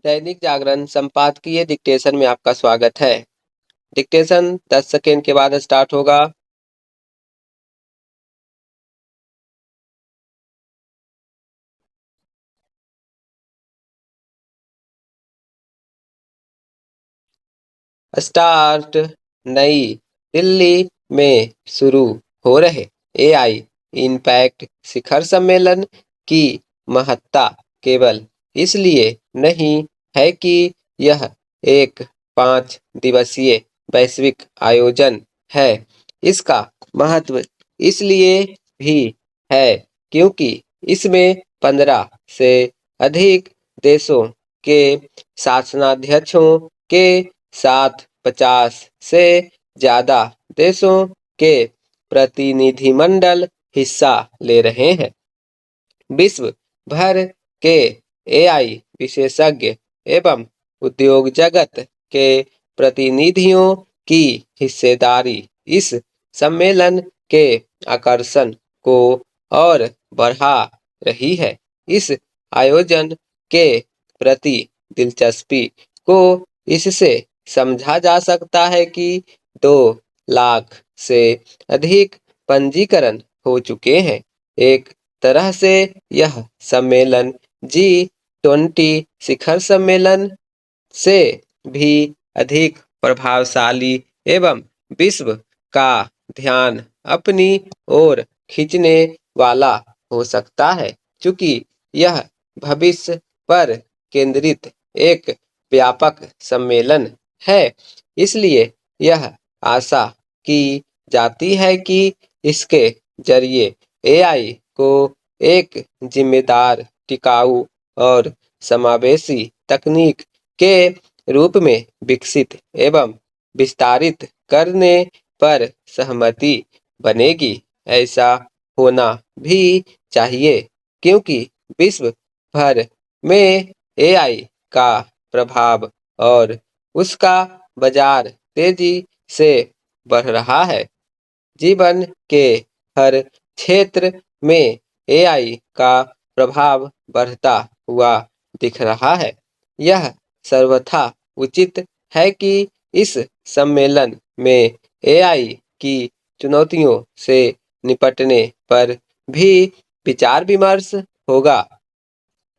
दैनिक जागरण संपादकीय डिक्टेशन में आपका स्वागत है। डिक्टेशन 10 सेकेंड के बाद स्टार्ट होगा। स्टार्ट। नई दिल्ली में शुरू हो रहे एआई इम्पैक्ट शिखर सम्मेलन की महत्ता केवल इसलिए नहीं है कि यह एक 5 दिवसीय वैश्विक आयोजन है। इसका महत्व इसलिए भी है क्योंकि इसमें 15 से अधिक देशों के शासनाध्यक्षों के साथ 50 से ज्यादा देशों के प्रतिनिधिमंडल हिस्सा ले रहे हैं। विश्व भर के एआई विशेषज्ञ एवं उद्योग जगत के प्रतिनिधियों की हिस्सेदारी इस सम्मेलन के आकर्षण को और बढ़ा रही है। इस आयोजन के प्रति दिलचस्पी को इससे समझा जा सकता है कि 2 लाख से अधिक पंजीकरण हो चुके हैं। एक तरह से यह सम्मेलन G20 शिखर सम्मेलन से भी अधिक प्रभावशाली एवं विश्व का ध्यान अपनी ओर खींचने वाला हो सकता है, चूंकि यह भविष्य पर केंद्रित एक व्यापक सम्मेलन है। इसलिए यह आशा की जाती है कि इसके जरिए एआई को एक जिम्मेदार, टिकाऊ और समावेशी तकनीक के रूप में विकसित एवं विस्तारित करने पर सहमति बनेगी। ऐसा होना भी चाहिए क्योंकि विश्व भर में एआई का प्रभाव और उसका बाजार तेजी से बढ़ रहा है। जीवन के हर क्षेत्र में एआई का प्रभाव बढ़ता हुआ दिख रहा है। यह सर्वथा उचित है कि इस सम्मेलन में एआई की चुनौतियों से निपटने पर भी विचार विमर्श होगा,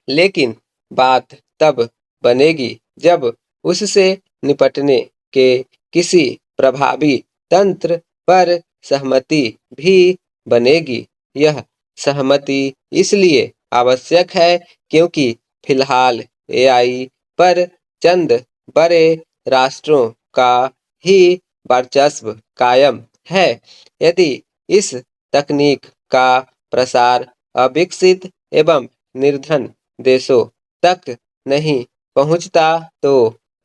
लेकिन बात तब बनेगी जब उससे निपटने के किसी प्रभावी तंत्र पर सहमति भी बनेगी। यह सहमति इसलिए आवश्यक है क्योंकि फिलहाल एआई पर चंद बड़े राष्ट्रों का ही वर्चस्व कायम है। यदि इस तकनीक का प्रसार अविकसित एवं निर्धन देशों तक नहीं पहुंचता तो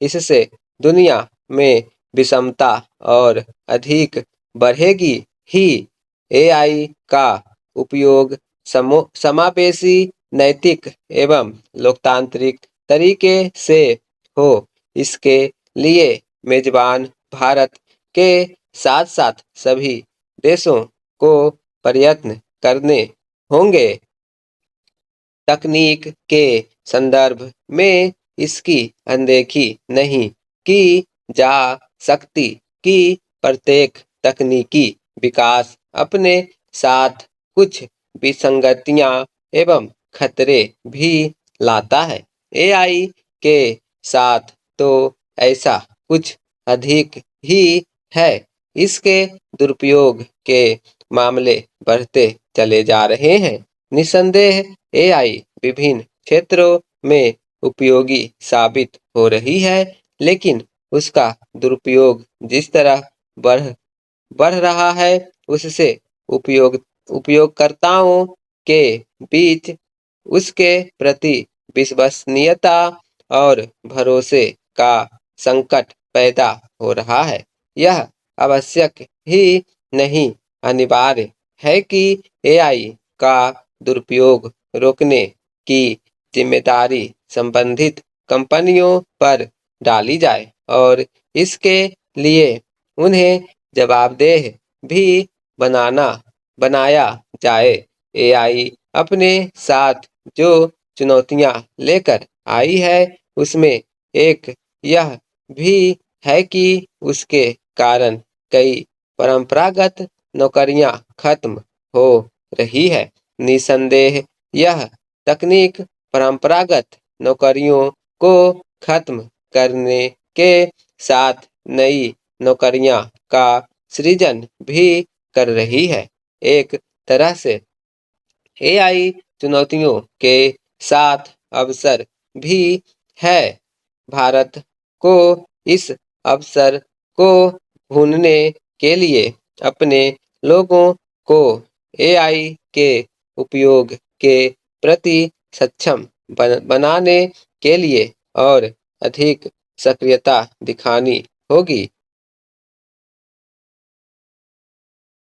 इससे दुनिया में विषमता और अधिक बढ़ेगी ही। एआई का उपयोग समावेशी, नैतिक एवं लोकतांत्रिक तरीके से हो, इसके लिए मेजबान भारत के साथ साथ सभी देशों को प्रयत्न करने होंगे। तकनीक के संदर्भ में इसकी अनदेखी नहीं की जा सकती कि प्रत्येक तकनीकी विकास अपने साथ कुछ विसंगतियां एवं खतरे भी लाता है। एआई के साथ तो ऐसा कुछ अधिक ही है। इसके दुरुपयोग के मामले बढ़ते चले जा रहे हैं। निस्संदेह एआई विभिन्न क्षेत्रों में उपयोगी साबित हो रही है, लेकिन उसका दुरुपयोग जिस तरह बढ़ बढ़ रहा है, उससे उपयोगकर्ताओं के बीच उसके प्रति विश्वसनीयता और भरोसे का संकट पैदा हो रहा है। यह आवश्यक ही नहीं, अनिवार्य है कि एआई का दुरुपयोग रोकने की जिम्मेदारी संबंधित कंपनियों पर डाली जाए और इसके लिए उन्हें जवाबदेह भी बनाया जाए। एआई अपने साथ जो चुनौतियां लेकर आई है, उसमें एक यह भी है कि उसके कारण कई परंपरागत नौकरियां खत्म हो रही है। निसंदेह यह तकनीक परंपरागत नौकरियों को खत्म करने के साथ नई नौकरियां का सृजन भी कर रही है। एक तरह से एआई चुनौतियों के साथ अवसर भी है। भारत को इस अवसर को भूनने के लिए अपने लोगों को एआई के उपयोग के प्रति सक्षम बनाने के लिए और अधिक सक्रियता दिखानी होगी।